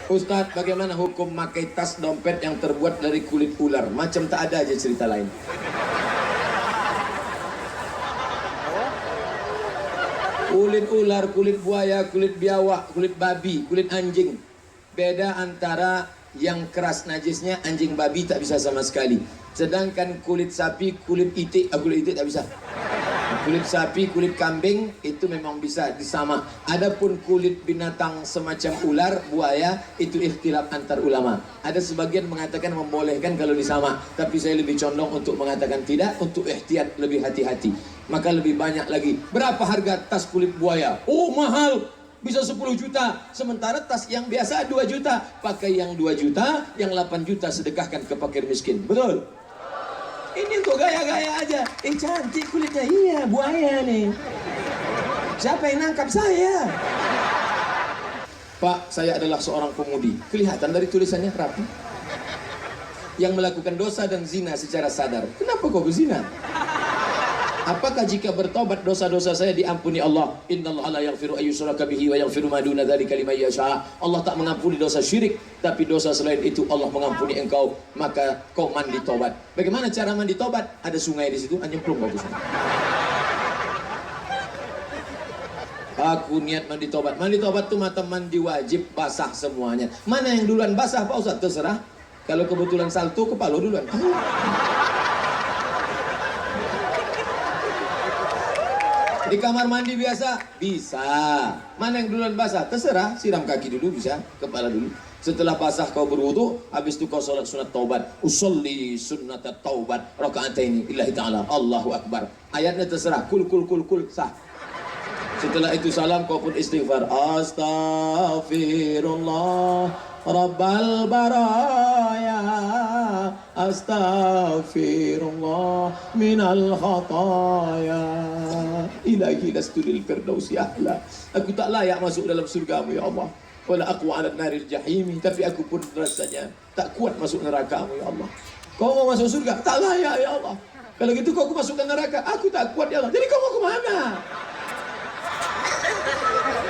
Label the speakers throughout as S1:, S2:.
S1: Ustadz, bagaimana hukum pakai tas dompet yang terbuat dari kulit ular? Macam tak ada aja cerita lain. Kulit ular, kulit buaya, kulit biawak, kulit babi, kulit anjing. Beda antara yang keras najisnya, anjing babi tak bisa sama sekali. Sedangkan kulit sapi, kulit itik tak bisa. Kulit sapi, kulit kambing itu memang bisa disama. Adapun kulit binatang semacam ular, buaya itu ikhtilaf antar ulama. Ada sebagian mengatakan membolehkan kalau disama, tapi saya lebih condong untuk mengatakan tidak, untuk ihtiyat lebih hati-hati. Maka lebih banyak lagi. Berapa harga tas kulit buaya? Oh mahal, bisa 10 juta. Sementara tas yang biasa 2 juta. Pakai yang 2 juta, yang 8 juta sedekahkan ke fakir miskin. Betul? Ini untuk gaya-gaya aja. Cantik kulitnya, iya buaya nih. Siapa yang nangkap saya? Pak, saya adalah seorang pemudi. Kelihatan dari tulisannya rapi. Yang melakukan dosa dan zina secara sadar. Kenapa kau berzina? Apakah jika bertobat dosa-dosa saya diampuni Allah? Innallaha la yaghfiru ayyushraka bihi wa yaghfiru ma duna dzalika liman yasha. Allah tak mengampuni dosa syirik, tapi dosa selain itu Allah mengampuni engkau, maka kau mandi tobat. Bagaimana cara mandi tobat? Ada sungai di situ, nyemplung bagus. Aku niat mandi tobat. Mandi tobat itu mata mandi wajib basah semuanya. Mana yang duluan basah Pak Ustaz? Terserah. Kalau kebetulan salto, kepala duluan. Di kamar mandi biasa? Bisa. Mana yang duluan basah? Terserah. Siram kaki dulu bisa, kepala dulu. Setelah basah kau berwudu, habis itu kau sholat sunat taubat. Usolli sunnat taubat raka'ataini lillahi ta'ala. Allahu akbar. Ayatnya terserah. Kul sah. Setelah itu salam kau pun istighfar. Astaghfirullah Rabbal baraya, astaghfirullah minal khataya, ilahi lastu lil firdausi ahla. Aku tak layak masuk dalam surgamu ya Allah. Wala aku ala naril jahimi, tapi aku pun rasanya tak kuat masuk nerakamu ya Allah. Kau mau masuk surga? Tak layak ya Allah. Kalau gitu kau masukkan neraka, aku tak kuat ya Allah. Jadi kau mau kemana?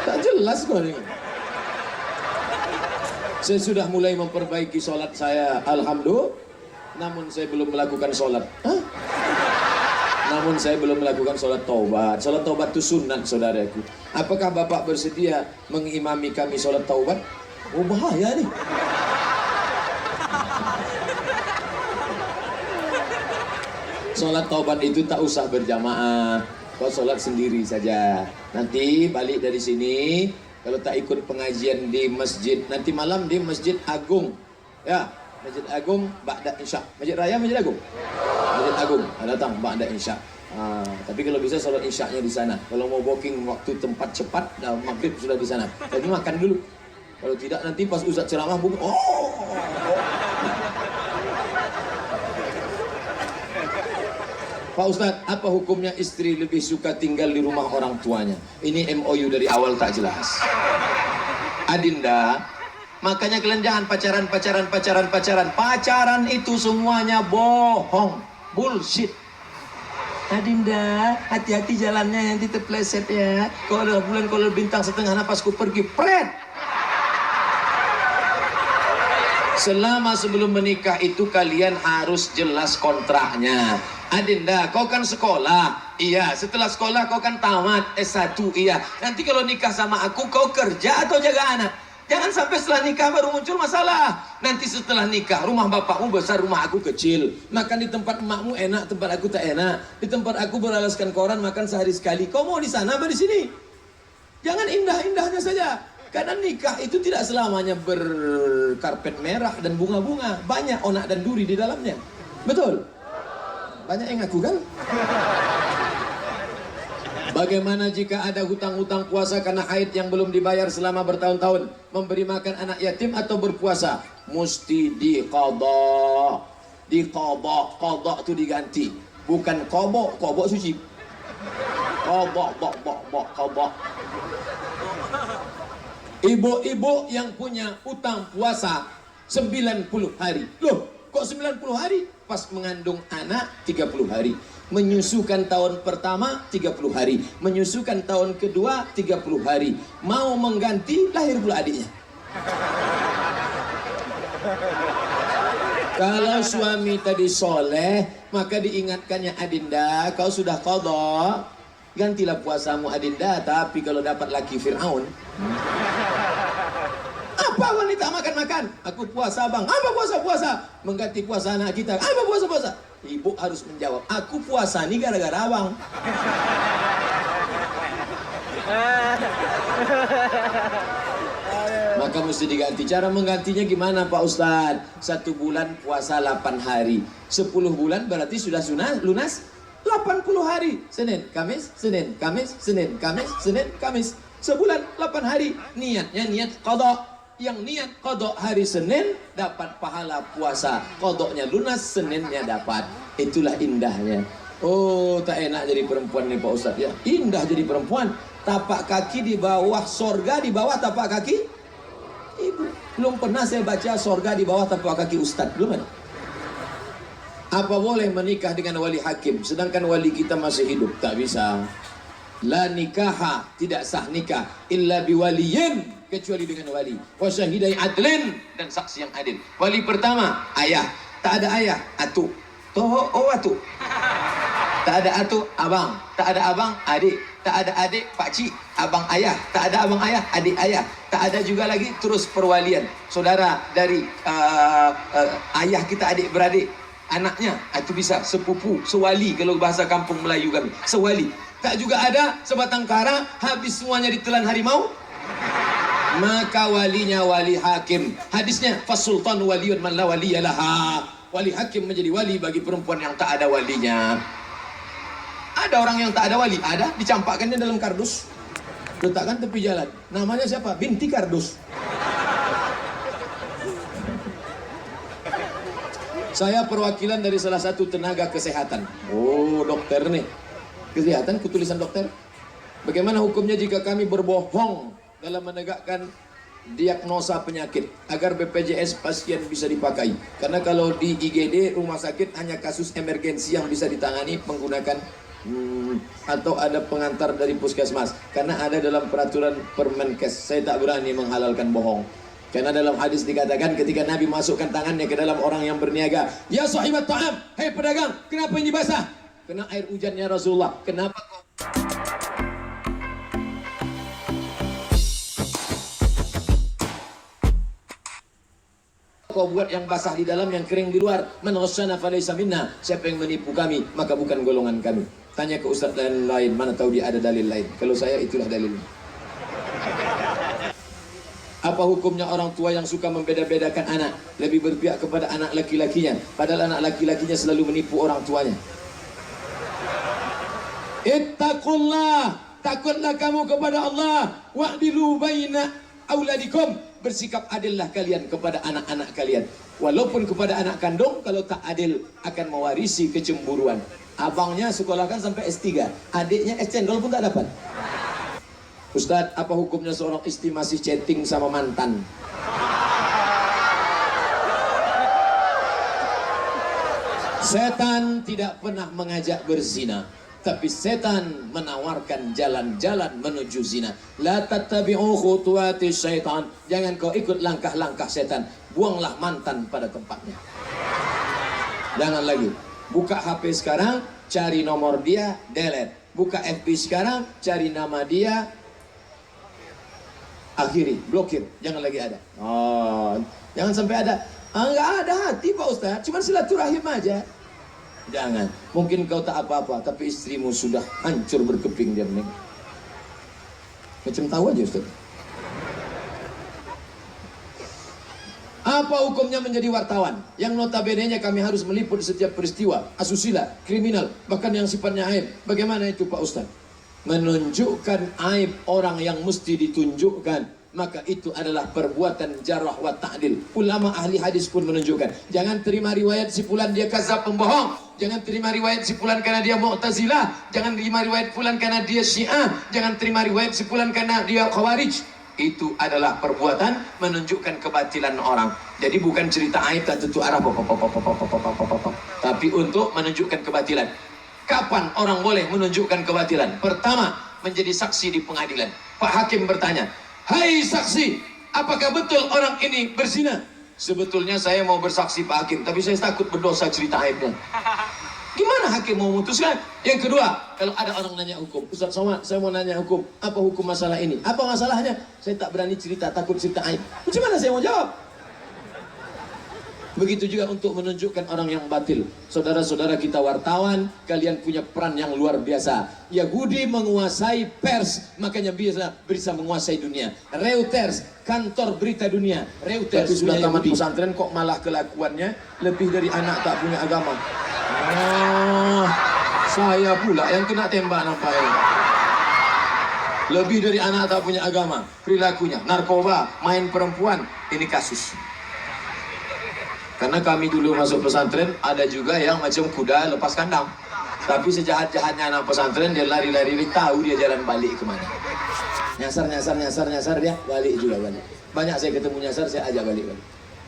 S1: Tak jelas kau ni. Saya sudah mulai memperbaiki sholat saya, alhamdulillah. Namun saya belum melakukan sholat. Namun saya belum melakukan sholat taubat. Sholat taubat itu sunat, saudaraku. Apakah Bapak bersedia mengimami kami sholat taubat? Oh bahaya nih. Sholat taubat itu tak usah berjamaah. Kau sholat sendiri saja. Nanti balik dari sini. Kalau tak ikut pengajian di masjid, nanti malam di Masjid Agung. Ya, Masjid Agung ba'da Isya. Masjid Raya, Masjid Agung. Masjid Agung, datang ba'da Isya. Tapi kalau bisa sholat Isya-nya di sana. Kalau mau booking waktu tempat cepat, maghrib sudah di sana. Jadi makan dulu. Kalau tidak nanti pas Ustaz ceramah buka. Pak Ustadz, apa hukumnya istri lebih suka tinggal di rumah orang tuanya? Ini MOU dari awal tak jelas. Adinda, makanya kalian jangan pacaran. Pacaran itu semuanya bohong, bullshit. Adinda, hati-hati jalannya, nanti terpleset ya. Kalau ada bulan, kalau bintang setengah napasku pergi, pret. Selama sebelum menikah itu kalian harus jelas kontraknya. Adinda, kau kan sekolah. Iya, setelah sekolah kau kan tamat S1. Iya, nanti kalau nikah sama aku kau kerja atau jaga anak? Jangan sampai setelah nikah baru muncul masalah. Nanti setelah nikah rumah bapakmu besar, rumah aku kecil. Makan di tempat emakmu enak, tempat aku tak enak. Di tempat aku beralaskan koran makan sehari sekali. Kau mau di sana apa di sini? Jangan indah-indahnya saja. Karena nikah itu tidak selamanya berkarpet merah dan bunga-bunga. Banyak onak dan duri di dalamnya. Betul? Banyak yang ngaku kan? Bagaimana jika ada hutang-hutang puasa karena haid yang belum dibayar selama bertahun-tahun? Memberi makan anak yatim atau berpuasa? Mesti diqadha. Qadha itu diganti. Bukan qadha suci. Qadha. Ibu-ibu yang punya utang puasa 90 hari. Loh, kok 90 hari? Pas mengandung anak 30 hari. Menyusukan tahun pertama 30 hari, menyusukan tahun kedua 30 hari. Mau mengganti, lahir pula adiknya. Kalau suami tadi soleh, maka diingatkannya, Adinda, kau sudah qadha, gantilah puasamu Adinda. Tapi kalau dapat laki Fir'aun, apa wanita makan-makan? Aku puasa bang. Apa puasa-puasa? Mengganti puasa anak kita. Apa puasa-puasa? Ibu harus menjawab, aku puasa nih gara-gara abang. Maka mesti diganti. Cara menggantinya gimana Pak Ustadz? 1 bulan puasa 8 hari. 10 bulan berarti sudah lunas 80 hari. Senin, Kamis, Senin, Kamis, Senin, Kamis, Senin, Kamis. Sebulan 8 hari. Niatnya niat qadha. Yang niat qadha hari Senin dapat pahala puasa. Qadhanya lunas, Seninnya dapat. Itulah indahnya. Oh, tak enak jadi perempuan nih Pak Ustadz ya. Indah jadi perempuan. Tapak kaki di bawah sorga, di bawah tapak kaki ibu. Belum pernah saya baca sorga di bawah tapak kaki Ustadz. Belum ada. Apa boleh menikah dengan wali hakim sedangkan wali kita masih hidup? Tak bisa. La nikaha, tidak sah nikah illa biwaliyin, kecuali dengan wali. Wa syahidai adlin, dan saksi yang adil. Wali pertama ayah, tak ada ayah atu. Toho oh atu. Tak ada atu abang, tak ada abang adik, tak ada adik pakcik, abang ayah, tak ada abang ayah adik ayah, tak ada juga lagi terus perwalian. Saudara dari ayah kita adik beradik, anaknya itu bisa sepupu, sewali kalau bahasa kampung Melayu kami, sewali. Tak juga ada sebatang kara habis semuanya ditelan harimau, maka walinya wali hakim. Hadisnya fasultan waliyun man la waliyalaha. Wali hakim menjadi wali bagi perempuan yang tak ada walinya. Ada orang yang tak ada wali, ada, dicampakkannya dalam kardus, letakkan tepi jalan. Namanya siapa? Binti Kardus. Saya perwakilan dari salah satu tenaga kesehatan. Oh, dokter nih. Kesehatan, kutulisan dokter. Bagaimana hukumnya jika kami berbohong dalam menegakkan diagnosa penyakit agar BPJS pasien bisa dipakai? Karena kalau di IGD rumah sakit hanya kasus emergensi yang bisa ditangani menggunakan atau ada pengantar dari puskesmas. Karena ada dalam peraturan Permenkes. Saya tak berani menghalalkan bohong. Karena dalam hadis dikatakan ketika Nabi masukkan tangannya ke dalam orang yang berniaga, ya sahibat ta'am, hei pedagang, kenapa ini basah? Kena air hujannya Rasulullah. Kenapa kau buat yang basah di dalam, yang kering di luar? Man ghasyana falaysa minna. Siapa yang menipu kami, maka bukan golongan kami. Tanya ke ustaz lain, mana tahu dia ada dalil lain. Kalau saya, itulah dalilnya. Apa hukumnya orang tua yang suka membeda-bedakan anak, lebih berpihak kepada anak laki-lakinya, padahal anak laki-lakinya selalu menipu orang tuanya? Ittaqullah, takutlah kamu kepada Allah. Wa'dilu baina auladikum, bersikap adillah kalian kepada anak-anak kalian. Walaupun kepada anak kandung, kalau tak adil akan mewarisi kecemburuan. Abangnya sekolahkan sampai S3, adiknya S cendol pun tak dapat. Ustadz, apa hukumnya seorang istri masih chatting sama mantan? Setan tidak pernah mengajak berzina, tapi setan menawarkan jalan-jalan menuju zina. La tattabi'u khutuwati syaitan. Jangan kau ikut langkah-langkah setan. Buanglah mantan pada tempatnya. Jangan lagi. Buka HP sekarang, cari nomor dia, delete. Buka FB sekarang, cari nama dia, akhiri, blokir. Jangan lagi ada. Oh, jangan sampai ada. Enggak ada hati Pak Ustaz, cuma silaturahim aja. Jangan. Mungkin kau tak apa-apa, tapi istrimu sudah hancur berkeping dia menikah. Macam tahu aja Ustaz. Apa hukumnya menjadi wartawan yang notabene-nya kami harus meliput setiap peristiwa asusila, kriminal, bahkan yang sifatnya aib? Bagaimana itu Pak Ustaz? Menunjukkan aib orang yang mesti ditunjukkan, maka itu adalah perbuatan jarah wa ta'dil. Ulama ahli hadis pun menunjukkan, jangan terima riwayat si fulan dia kazab pembohong, jangan terima riwayat si fulan karena dia Mu'tazilah, jangan terima riwayat fulan karena dia Syiah, jangan terima riwayat si fulan karena dia Khawarij. Itu adalah perbuatan menunjukkan kebatilan orang. Jadi bukan cerita aib tak tentu arah, tapi untuk menunjukkan kebatilan. Kapan orang boleh menunjukkan kebatilan? Pertama, menjadi saksi di pengadilan. Pak Hakim bertanya, "Hai saksi, apakah betul orang ini berzina?" "Sebetulnya saya mau bersaksi Pak Hakim, tapi saya takut berdosa cerita aibnya." Gimana hakim mau memutuskan? Yang kedua, kalau ada orang nanya hukum, "Ustaz Somad, saya mau nanya hukum, apa hukum masalah ini? Apa masalahnya?" "Saya tak berani cerita, takut cerita aib." Bagaimana saya mau jawab? Begitu juga untuk menunjukkan orang yang batil. Saudara-saudara kita wartawan, kalian punya peran yang luar biasa. Yahudi menguasai pers, makanya bisa menguasai dunia. Reuters, kantor berita dunia. Reuters sudah tamat pesantren kok malah kelakuannya lebih dari anak tak punya agama. Saya pula yang kena tembak nampaknya. Lebih dari anak tak punya agama, perilakunya narkoba, main perempuan, ini kasus. Karena kami dulu masuk pesantren, ada juga yang macam kuda lepas kandang. Tapi sejahat-jahatnya anak pesantren, dia lari-lari, tahu dia jalan balik kemana. Nyasar dia, balik juga balik. Banyak saya ketemu nyasar, saya ajak balik.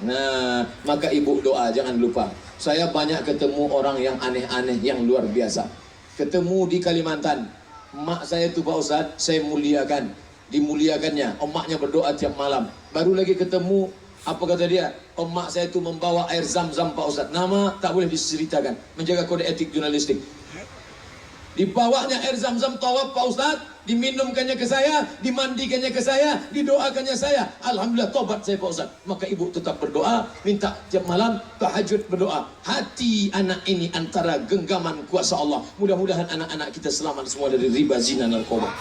S1: Nah, maka ibu doa, jangan lupa. Saya banyak ketemu orang yang aneh-aneh, yang luar biasa. Ketemu di Kalimantan, mak saya itu Pak Ustadz, saya muliakan. Dimuliakannya, emaknya berdoa tiap malam. Baru lagi ketemu, apa kata dia? Emak saya itu membawa air zam-zam Pak Ustadz. Nama tak boleh diceritakan, menjaga kode etik jurnalistik. Dibawanya air zam-zam tawaf Pak Ustadz, diminumkannya ke saya, dimandikannya ke saya, didoakannya saya. Alhamdulillah tobat saya Pak Ustadz. Maka ibu tetap berdoa, minta tiap malam tahajud berdoa. Hati anak ini antara genggaman kuasa Allah. Mudah-mudahan anak-anak kita selamat semua dari riba, zina, narkoba.